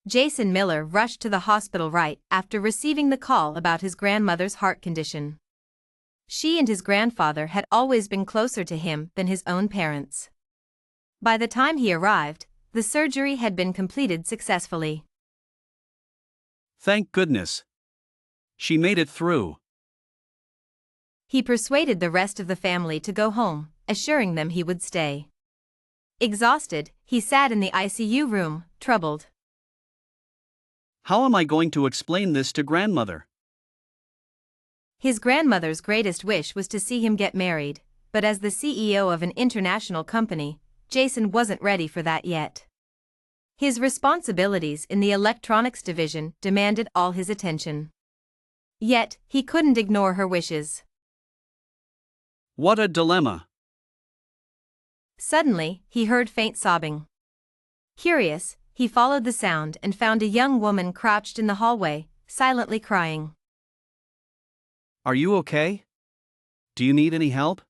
Jason Miller rushed to the hospital right after receiving the call about his grandmother's heart condition. She and his grandfather had always been closer to him than his own parents. By the time he arrived, the surgery had been completed successfully. Thank goodness. She made it through. He persuaded the rest of the family to go home, assuring them he would stay. Exhausted, he sat in the ICU room, troubled. How am I going to explain this to grandmother? His grandmother's greatest wish was to see him get married, but as the CEO of an international company, Jason wasn't ready for that yet. His responsibilities in the electronics division demanded all his attention. Yet, he couldn't ignore her wishes. What a dilemma. Suddenly, he heard faint sobbing. Curious, he followed the sound and found a young woman crouched in the hallway, silently crying. Are you okay? Do you need any help?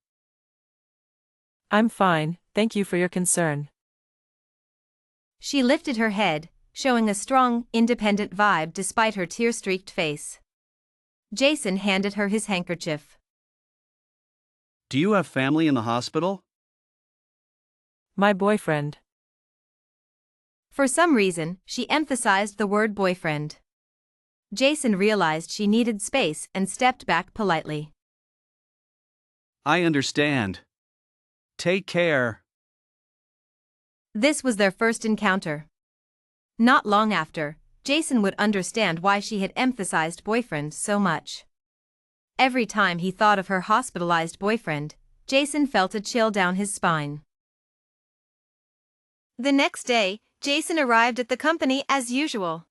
I'm fine, thank you for your concern. She lifted her head, showing a strong, independent vibe despite her tear-streaked face. Jason handed her his handkerchief. Do you have family in the hospital? My boyfriend. For some reason, she emphasized the word boyfriend. Jason realized she needed space and stepped back politely. I understand. Take care. This was their first encounter. Not long after, Jason would understand why she had emphasized boyfriend so much. Every time he thought of her hospitalized boyfriend, Jason felt a chill down his spine. The next day, Jason arrived at the company as usual.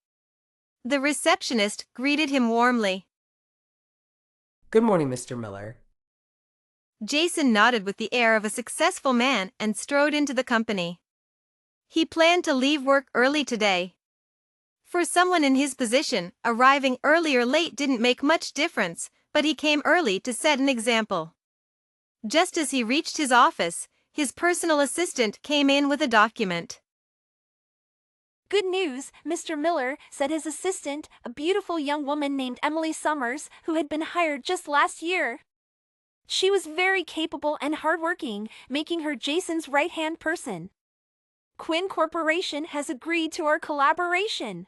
The receptionist greeted him warmly. Good morning, Mr. Miller. Jason nodded with the air of a successful man and strode into the company. He planned to leave work early today. For someone in his position, arriving early or late didn't make much difference, but he came early to set an example. Just as he reached his office, his personal assistant came in with a document. Good news, Mr. Miller said his assistant, a beautiful young woman named Emily Summers, who had been hired just last year. She was very capable and hardworking, making her Jason's right-hand person. Qin Corporation has agreed to our collaboration.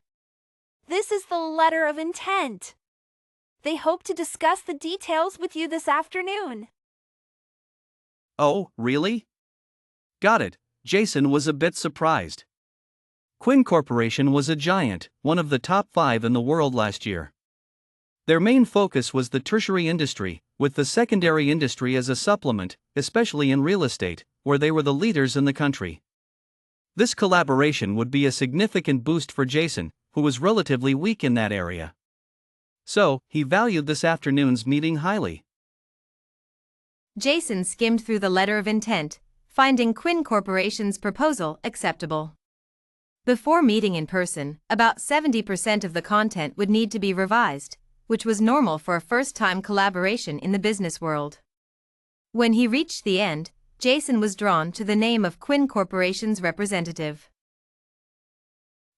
This is the letter of intent. They hope to discuss the details with you this afternoon. Oh, really? Got it. Jason was a bit surprised. Qin Corporation was a giant, one of the top 5 in the world last year. Their main focus was the tertiary industry, with the secondary industry as a supplement, especially in real estate, where they were the leaders in the country. This collaboration would be a significant boost for Jason, who was relatively weak in that area. So, he valued this afternoon's meeting highly. Jason skimmed through the letter of intent, finding Qin Corporation's proposal acceptable. Before meeting in person, about 70% of the content would need to be revised, which was normal for a first-time collaboration in the business world. When he reached the end, Jason was drawn to the name of Qin Corporation's representative.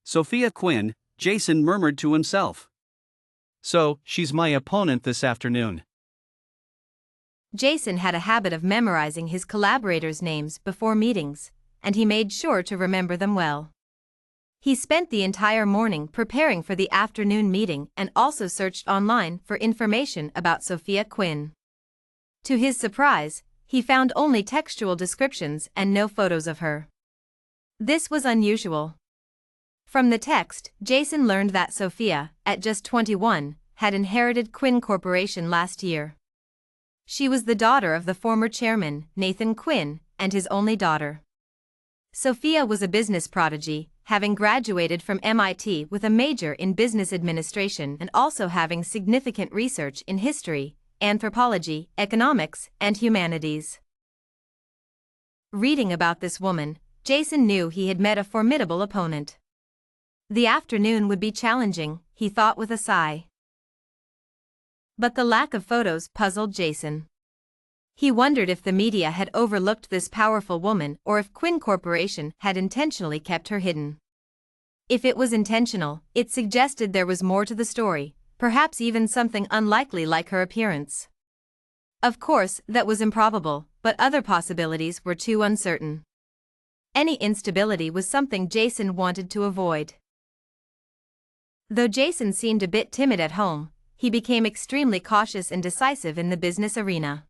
Sophia Qin, Jason murmured to himself. So, she's my opponent this afternoon. Jason had a habit of memorizing his collaborators' names before meetings, and he made sure to remember them well. He spent the entire morning preparing for the afternoon meeting and also searched online for information about Sophia Qin. To his surprise, he found only textual descriptions and no photos of her. This was unusual. From the text, Jason learned that Sophia, at just 21, had inherited Qin Corporation last year. She was the daughter of the former chairman, Nathan Qin, and his only daughter. Sophia was a business prodigy, having graduated from MIT with a major in business administration and also having significant research in history, anthropology, economics, and humanities. Reading about this woman, Jason knew he had met a formidable opponent. The afternoon would be challenging, he thought with a sigh. But the lack of photos puzzled Jason. He wondered if the media had overlooked this powerful woman or if Qin Corporation had intentionally kept her hidden. If it was intentional, it suggested there was more to the story, perhaps even something unlikely like her appearance. Of course, that was improbable, but other possibilities were too uncertain. Any instability was something Jason wanted to avoid. Though Jason seemed a bit timid at home, he became extremely cautious and decisive in the business arena.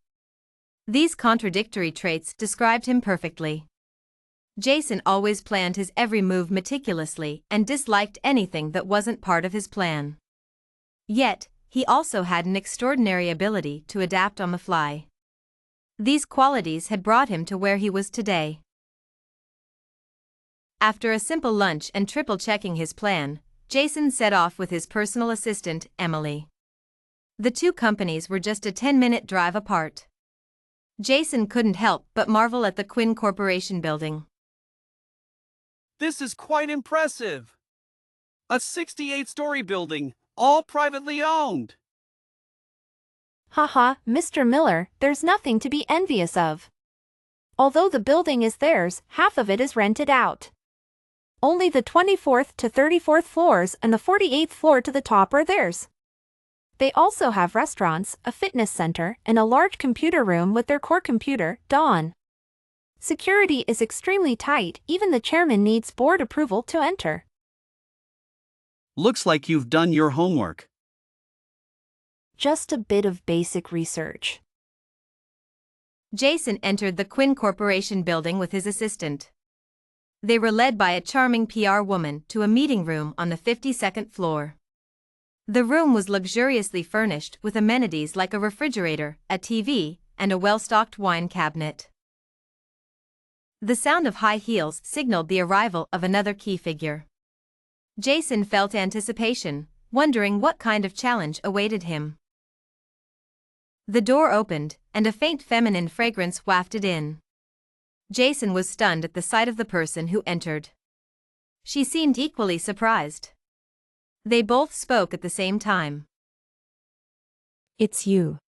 These contradictory traits described him perfectly. Jason always planned his every move meticulously and disliked anything that wasn't part of his plan. Yet, he also had an extraordinary ability to adapt on the fly. These qualities had brought him to where he was today. After a simple lunch and triple-checking his plan, Jason set off with his personal assistant, Emily. The two companies were just a 10-minute drive apart. Jason couldn't help but marvel at the Qin Corporation building. This is quite impressive. A 68-story building, all privately owned. Haha, Mr. Miller, there's nothing to be envious of. Although the building is theirs, half of it is rented out. Only the 24th to 34th floors and the 48th floor to the top are theirs. They also have restaurants, a fitness center, and a large computer room with their core computer, Dawn. Security is extremely tight, even the chairman needs board approval to enter. Looks like you've done your homework. Just a bit of basic research. Jason entered the Qin Corporation building with his assistant. They were led by a charming PR woman to a meeting room on the 52nd floor. The room was luxuriously furnished with amenities like a refrigerator, a TV, and a well-stocked wine cabinet. The sound of high heels signaled the arrival of another key figure. Jason felt anticipation, wondering what kind of challenge awaited him. The door opened, and a faint feminine fragrance wafted in. Jason was stunned at the sight of the person who entered. She seemed equally surprised. They both spoke at the same time. It's you.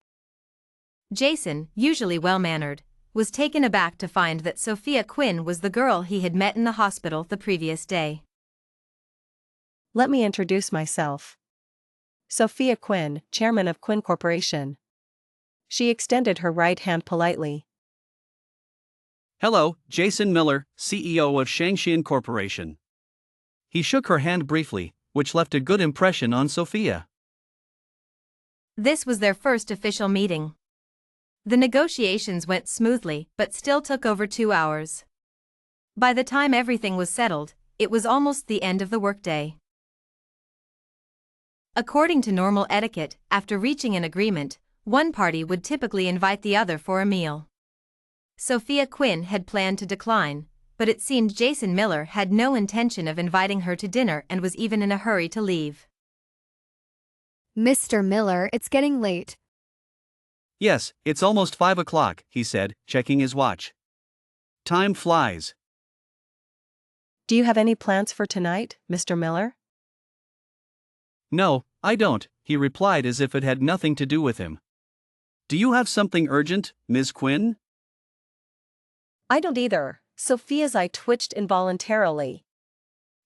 Jason, usually well-mannered, was taken aback to find that Sophia Qin was the girl he had met in the hospital the previous day. Let me introduce myself. Sophia Qin, chairman of Qin Corporation. She extended her right hand politely. Hello, Jason Miller, CEO of Shangxian Corporation. He shook her hand briefly, which left a good impression on Sophia. This was their first official meeting. The negotiations went smoothly but still took over 2 hours. By the time everything was settled, it was almost the end of the workday. According to normal etiquette, after reaching an agreement, one party would typically invite the other for a meal. Sophia Qin had planned to decline, but it seemed Jason Miller had no intention of inviting her to dinner and was even in a hurry to leave. Mr. Miller, it's getting late. Yes, it's almost 5 o'clock, he said, checking his watch. Time flies. Do you have any plans for tonight, Mr. Miller? No, I don't, he replied as if it had nothing to do with him. Do you have something urgent, Ms. Qin? I don't either. Sophia's eye twitched involuntarily.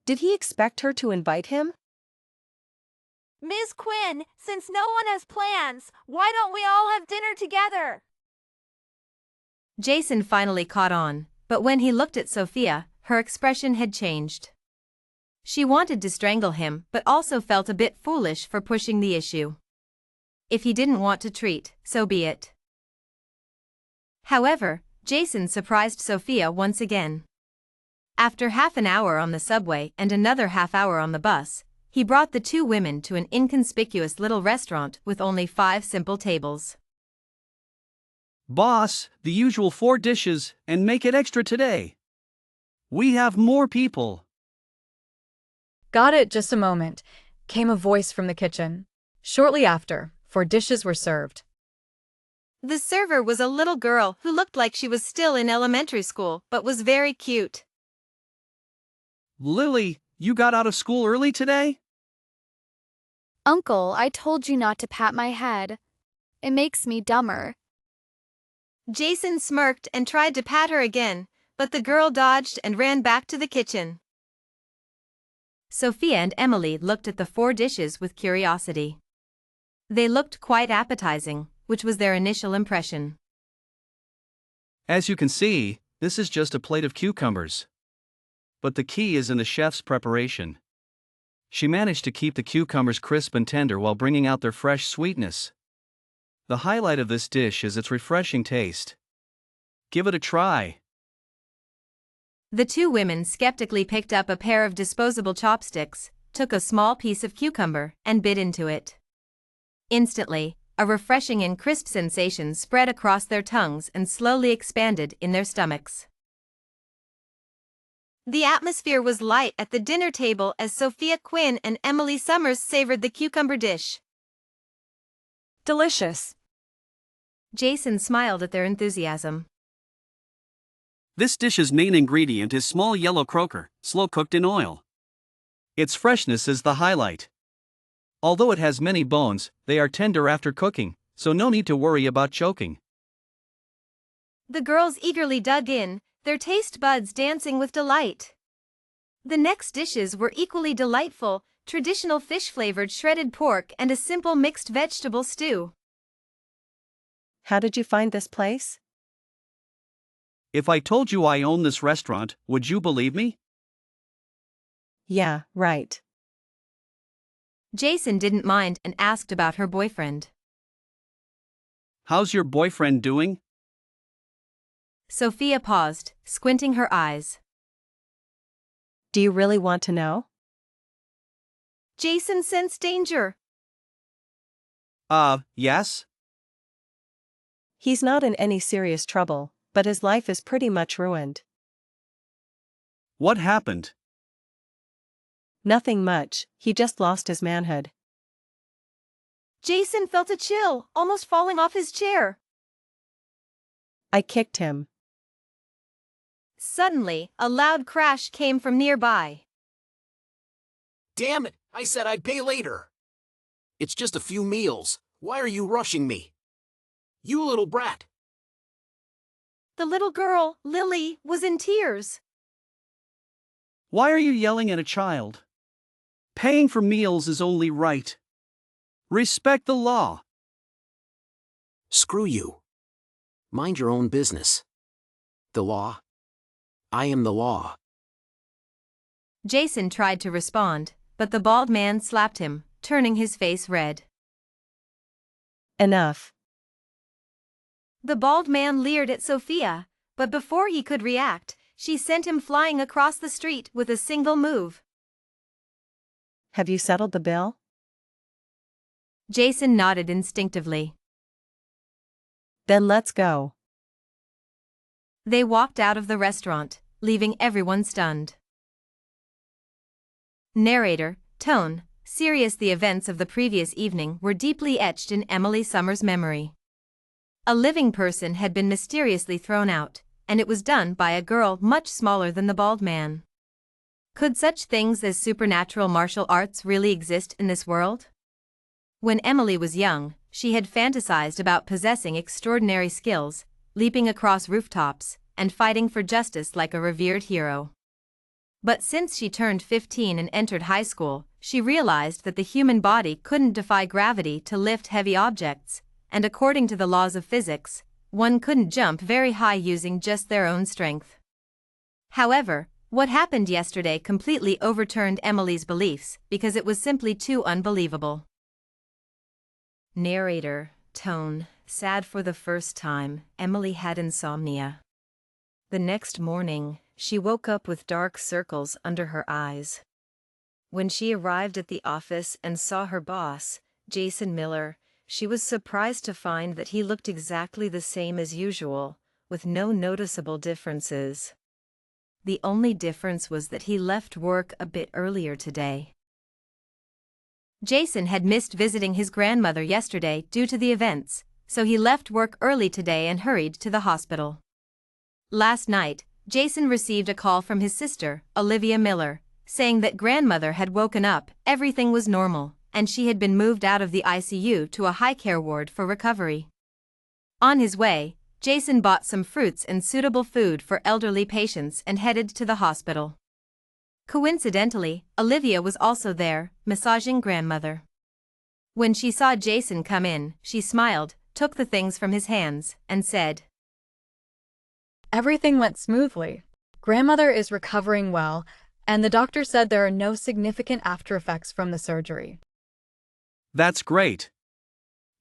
Did he expect her to invite him? Ms. Qin, since no one has plans, why don't we all have dinner together? Jason finally caught on, but when he looked at Sophia, her expression had changed. She wanted to strangle him but also felt a bit foolish for pushing the issue. If he didn't want to treat, so be it. However, Jason surprised Sophia once again. After half an hour on the subway and another half hour on the bus, he brought the two women to an inconspicuous little restaurant with only 5 simple tables. Boss, the usual 4 dishes, and make it extra today. We have more people. Got it, just a moment, came a voice from the kitchen. Shortly after, 4 dishes were served. The server was a little girl who looked like she was still in elementary school but was very cute. Lily, you got out of school early today? Uncle, I told you not to pat my head. It makes me dumber. Jason smirked and tried to pat her again, but the girl dodged and ran back to the kitchen. Sophia and Emily looked at the 4 dishes with curiosity. They looked quite appetizing, which was their initial impression. As you can see, this is just a plate of cucumbers. But the key is in the chef's preparation. She managed to keep the cucumbers crisp and tender while bringing out their fresh sweetness. The highlight of this dish is its refreshing taste. Give it a try. The 2 women skeptically picked up a pair of disposable chopsticks, took a small piece of cucumber, and bit into it. Instantly, a refreshing and crisp sensation spread across their tongues and slowly expanded in their stomachs. The atmosphere was light at the dinner table as Sophia Quinn and Emily Summers savored the cucumber dish. Delicious. Jason smiled at their enthusiasm. This dish's main ingredient is small yellow croaker, slow cooked in oil. Its freshness is the highlight. Although it has many bones, they are tender after cooking, so no need to worry about choking. The girls eagerly dug in, their taste buds dancing with delight. The next dishes were equally delightful, traditional fish-flavored shredded pork and a simple mixed vegetable stew. How did you find this place? If I told you I own this restaurant, would you believe me? Yeah, right. Jason didn't mind and asked about her boyfriend. How's your boyfriend doing? Sophia paused, squinting her eyes. Do you really want to know? Jason sensed danger. Yes? He's not in any serious trouble, but his life is pretty much ruined. What happened? Nothing much, he just lost his manhood. Jason felt a chill, almost falling off his chair. I kicked him. Suddenly, a loud crash came from nearby. Damn it, I said I'd pay later. It's just a few meals, why are you rushing me? You little brat. The little girl, Lily, was in tears. Why are you yelling at a child? Paying for meals is only right. Respect the law. Screw you. Mind your own business. The law? I am the law. Jason tried to respond, but the bald man slapped him, turning his face red. Enough. The bald man leered at Sophia, but before he could react, she sent him flying across the street with a single move. Have you settled the bill? Jason nodded instinctively. Then let's go. They walked out of the restaurant, leaving everyone stunned. Narrator, tone, serious. The events of the previous evening were deeply etched in Emily Summers' memory. A living person had been mysteriously thrown out, and it was done by a girl much smaller than the bald man. Could such things as supernatural martial arts really exist in this world? When Emily was young, she had fantasized about possessing extraordinary skills, leaping across rooftops, and fighting for justice like a revered hero. But since she turned 15 and entered high school, she realized that the human body couldn't defy gravity to lift heavy objects, and according to the laws of physics, one couldn't jump very high using just their own strength. However, what happened yesterday completely overturned Emily's beliefs because it was simply too unbelievable. Narrator, tone, sad. For the first time, Emily had insomnia. The next morning, she woke up with dark circles under her eyes. When she arrived at the office and saw her boss, Jason Miller, she was surprised to find that he looked exactly the same as usual, with no noticeable differences. The only difference was that he left work a bit earlier today. Jason had missed visiting his grandmother yesterday due to the events, so he left work early today and hurried to the hospital. Last night, Jason received a call from his sister, Olivia Miller, saying that grandmother had woken up, everything was normal, and she had been moved out of the ICU to a high-care ward for recovery. On his way, Jason bought some fruits and suitable food for elderly patients and headed to the hospital. Coincidentally, Olivia was also there, massaging grandmother. When she saw Jason come in, she smiled, took the things from his hands, and said, Everything went smoothly. Grandmother is recovering well, and the doctor said there are no significant after effects from the surgery. That's great.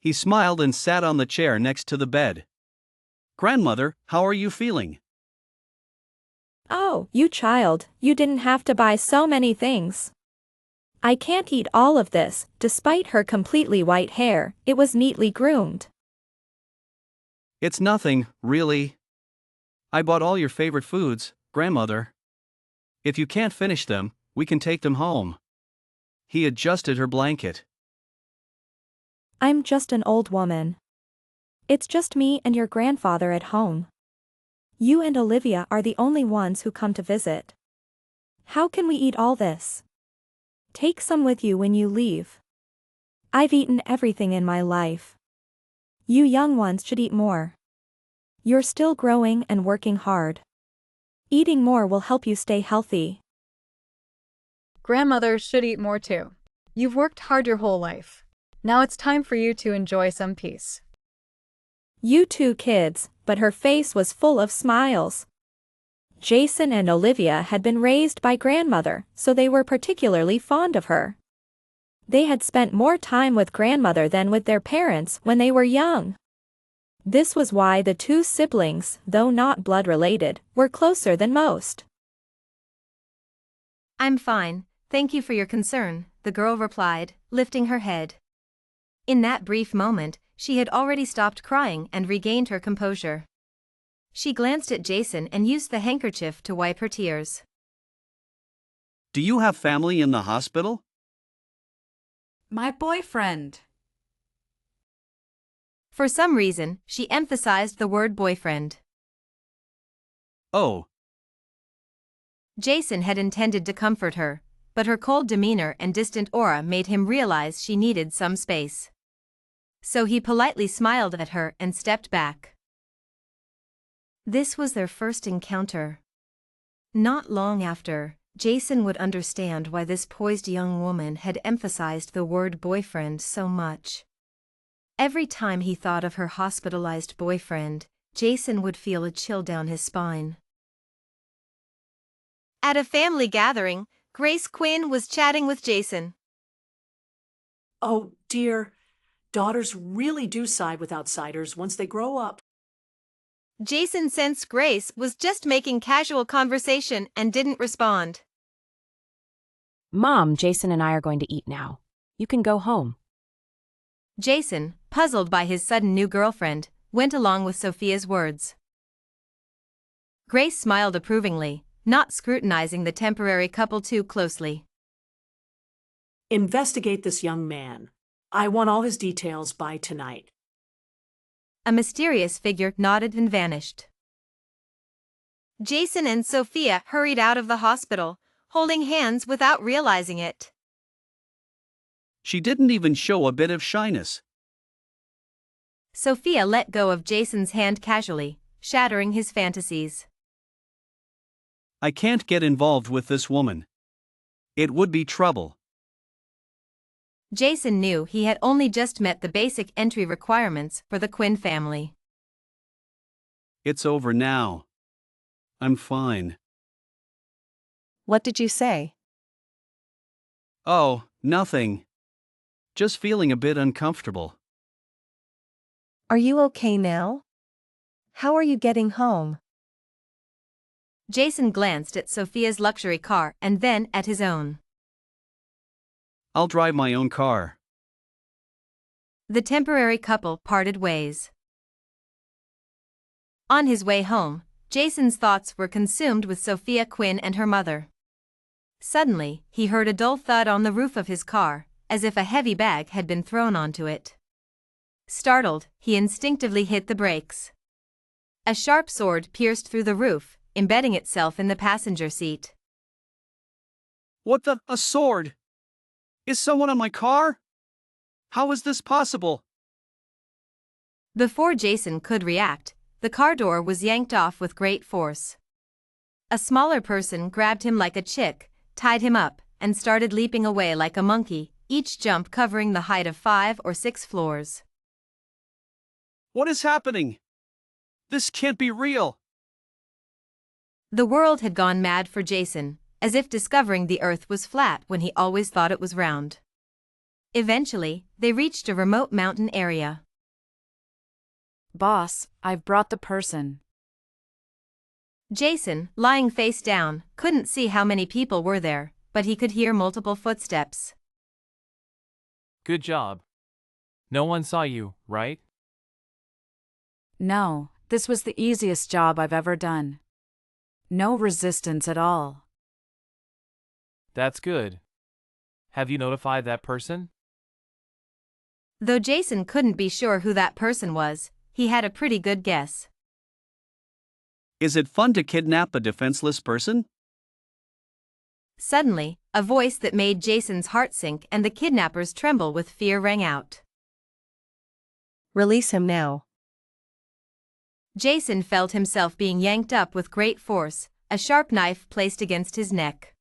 He smiled and sat on the chair next to the bed. Grandmother, how are you feeling? Oh, you child, you didn't have to buy so many things. I can't eat all of this. Despite her completely white hair, it was neatly groomed. It's nothing, really. I bought all your favorite foods, Grandmother. If you can't finish them, we can take them home. He adjusted her blanket. I'm just an old woman. It's just me and your grandfather at home. You and Olivia are the only ones who come to visit. How can we eat all this? Take some with you when you leave. I've eaten everything in my life. You young ones should eat more. You're still growing and working hard. Eating more will help you stay healthy. Grandmother should eat more too. You've worked hard your whole life. Now it's time for you to enjoy some peace. You two kids, but her face was full of smiles. Jason and Olivia had been raised by grandmother, so they were particularly fond of her. They had spent more time with grandmother than with their parents when they were young. This was why the two siblings, though not blood-related, were closer than most. I'm fine, thank you for your concern, the girl replied, lifting her head. In that brief moment, she had already stopped crying and regained her composure. She glanced at Jason and used the handkerchief to wipe her tears. Do you have family in the hospital? My boyfriend. For some reason, she emphasized the word boyfriend. Oh. Jason had intended to comfort her, but her cold demeanor and distant aura made him realize she needed some space. So he politely smiled at her and stepped back. This was their first encounter. Not long after, Jason would understand why this poised young woman had emphasized the word boyfriend so much. Every time he thought of her hospitalized boyfriend, Jason would feel a chill down his spine. At a family gathering, Grace Quinn was chatting with Jason. Oh, dear. Daughters really do side with outsiders once they grow up. Jason sensed Grace was just making casual conversation and didn't respond. Mom, Jason and I are going to eat now. You can go home. Jason, puzzled by his sudden new girlfriend, went along with Sophia's words. Grace smiled approvingly, not scrutinizing the temporary couple too closely. Investigate this young man. I want all his details by tonight. A mysterious figure nodded and vanished. Jason and Sophia hurried out of the hospital, holding hands without realizing it. She didn't even show a bit of shyness. Sophia let go of Jason's hand casually, shattering his fantasies. I can't get involved with this woman. It would be trouble. Jason knew he had only just met the basic entry requirements for the Quinn family. It's over now. I'm fine. What did you say? Oh, nothing. Just feeling a bit uncomfortable. Are you okay now? How are you getting home? Jason glanced at Sophia's luxury car and then at his own. I'll drive my own car. The temporary couple parted ways. On his way home, Jason's thoughts were consumed with Sophia Quinn and her mother. Suddenly, he heard a dull thud on the roof of his car, as if a heavy bag had been thrown onto it. Startled, he instinctively hit the brakes. A sharp sword pierced through the roof, embedding itself in the passenger seat. What the? A sword? Is someone on my car? How is this possible? Before Jason could react, the car door was yanked off with great force. A smaller person grabbed him like a chick, tied him up, and started leaping away like a monkey, each jump covering the height of 5 or 6 floors. What is happening? This can't be real. The world had gone mad for Jason, as if discovering the earth was flat when he always thought it was round. Eventually, they reached a remote mountain area. Boss, I've brought the person. Jason, lying face down, couldn't see how many people were there, but he could hear multiple footsteps. Good job. No one saw you, right? No, this was the easiest job I've ever done. No resistance at all. That's good. Have you notified that person? Though Jason couldn't be sure who that person was, he had a pretty good guess. Is it fun to kidnap a defenseless person? Suddenly, a voice that made Jason's heart sink and the kidnappers tremble with fear rang out. Release him now. Jason felt himself being yanked up with great force, a sharp knife placed against his neck.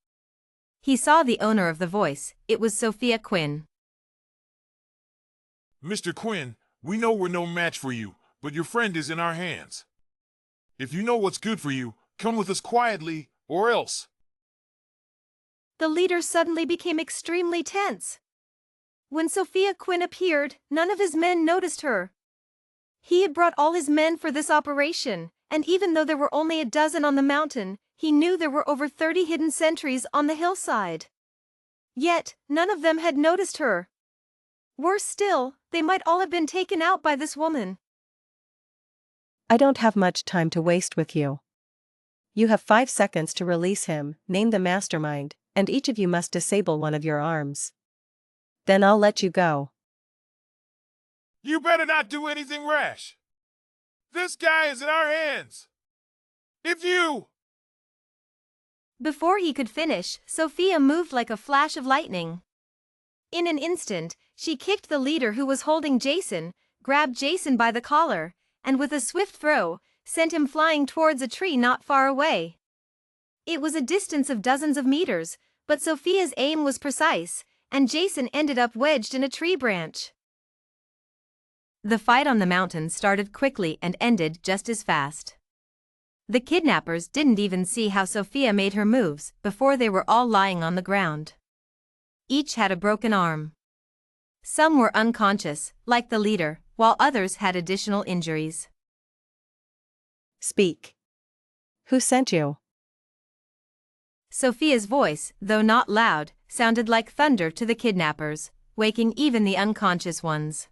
He saw the owner of the voice. It was Sophia Quinn. Mr. Quinn, we know we're no match for you, but your friend is in our hands. If you know what's good for you, come with us quietly, or else. The leader suddenly became extremely tense. When Sophia Quinn appeared, none of his men noticed her. He had brought all his men for this operation, and even though there were only a dozen on the mountain, he knew there were over 30 hidden sentries on the hillside. Yet, none of them had noticed her. Worse still, they might all have been taken out by this woman. I don't have much time to waste with you. You have 5 seconds to release him, name the mastermind, and each of you must disable one of your arms. Then I'll let you go. You better not do anything rash. This guy is in our hands. If you... Before he could finish, Sophia moved like a flash of lightning. In an instant, she kicked the leader who was holding Jason, grabbed Jason by the collar, and with a swift throw, sent him flying towards a tree not far away. It was a distance of dozens of meters, but Sophia's aim was precise, and Jason ended up wedged in a tree branch. The fight on the mountain started quickly and ended just as fast. The kidnappers didn't even see how Sophia made her moves before they were all lying on the ground. Each had a broken arm. Some were unconscious, like the leader, while others had additional injuries. Speak. Who sent you? Sophia's voice, though not loud, sounded like thunder to the kidnappers, waking even the unconscious ones.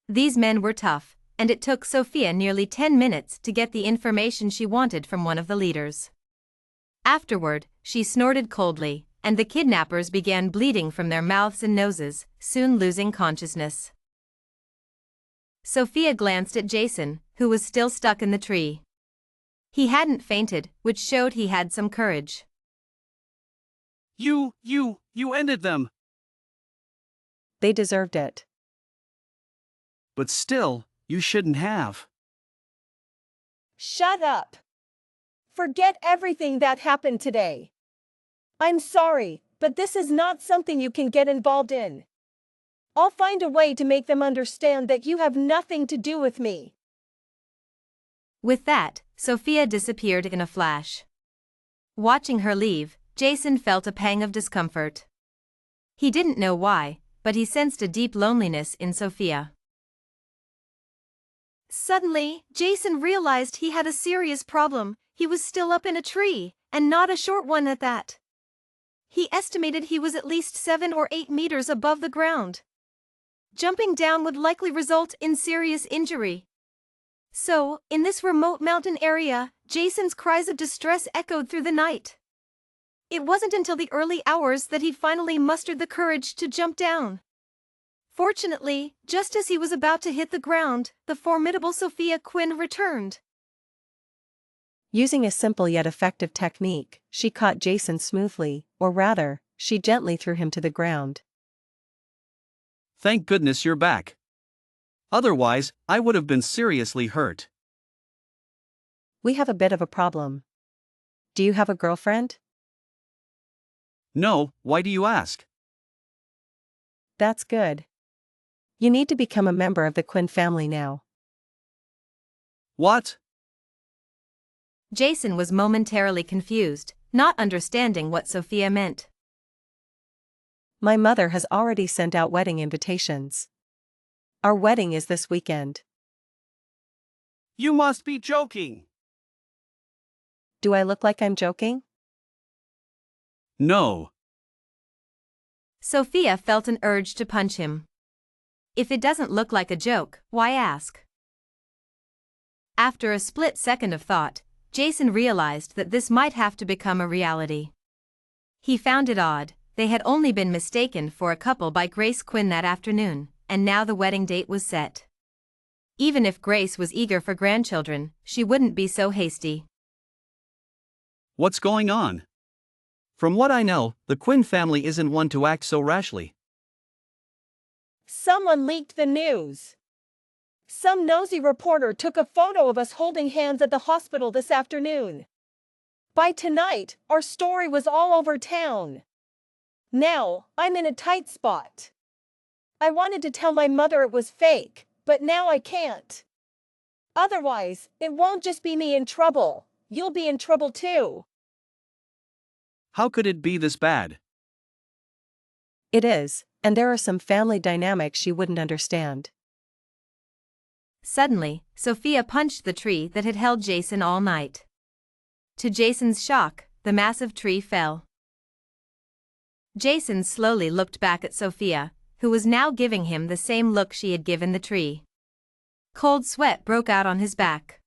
These men were tough, and it took Sophia nearly 10 minutes to get the information she wanted from one of the leaders. Afterward, she snorted coldly, and the kidnappers began bleeding from their mouths and noses, soon losing consciousness. Sophia glanced at Jason, who was still stuck in the tree. He hadn't fainted, which showed he had some courage. You ended them. They deserved it. But still, you shouldn't have. Shut up. Forget everything that happened today. I'm sorry, but this is not something you can get involved in. I'll find a way to make them understand that you have nothing to do with me. With that, Sophia disappeared in a flash. Watching her leave, Jason felt a pang of discomfort. He didn't know why, but he sensed a deep loneliness in Sophia. Suddenly, Jason realized he had a serious problem. He was still up in a tree, and not a short one at that. He estimated he was at least 7 or 8 meters above the ground. Jumping down would likely result in serious injury. So, in this remote mountain area, Jason's cries of distress echoed through the night. It wasn't until the early hours that he finally mustered the courage to jump down. Fortunately, just as he was about to hit the ground, the formidable Sophia Quinn returned. Using a simple yet effective technique, she caught Jason smoothly, or rather, she gently threw him to the ground. Thank goodness you're back. Otherwise, I would have been seriously hurt. We have a bit of a problem. Do you have a girlfriend? No, why do you ask? That's good. You need to become a member of the Qin family now. What? Jason was momentarily confused, not understanding what Sophia meant. My mother has already sent out wedding invitations. Our wedding is this weekend. You must be joking. Do I look like I'm joking? No. Sophia felt an urge to punch him. If it doesn't look like a joke, why ask? After a split second of thought, Jason realized that this might have to become a reality. He found it odd, they had only been mistaken for a couple by Grace Qin that afternoon, and now the wedding date was set. Even if Grace was eager for grandchildren, she wouldn't be so hasty. What's going on? From what I know, the Qin family isn't one to act so rashly. Someone leaked the news. Some nosy reporter took a photo of us holding hands at the hospital this afternoon. By tonight, our story was all over town. Now, I'm in a tight spot. I wanted to tell my mother it was fake, but now I can't. Otherwise, it won't just be me in trouble, you'll be in trouble too. How could it be this bad? It is, and there are some family dynamics she wouldn't understand. Suddenly, Sophia punched the tree that had held Jason all night. To Jason's shock, the massive tree fell. Jason slowly looked back at Sophia, who was now giving him the same look she had given the tree. Cold sweat broke out on his back.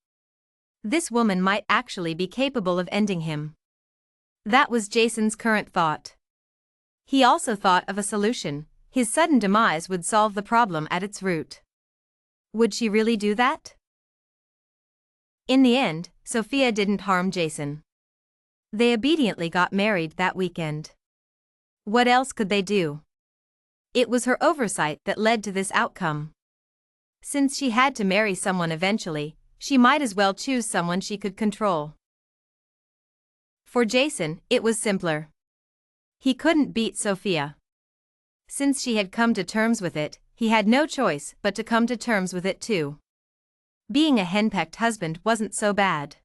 This woman might actually be capable of ending him. That was Jason's current thought. He also thought of a solution. His sudden demise would solve the problem at its root. Would she really do that? In the end, Sophia didn't harm Jason. They obediently got married that weekend. What else could they do? It was her oversight that led to this outcome. Since she had to marry someone eventually, she might as well choose someone she could control. For Jason, it was simpler. He couldn't beat Sophia. Since she had come to terms with it, he had no choice but to come to terms with it too. Being a henpecked husband wasn't so bad.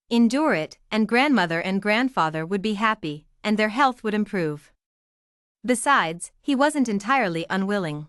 Endure it, and grandmother and grandfather would be happy, and their health would improve. Besides, he wasn't entirely unwilling.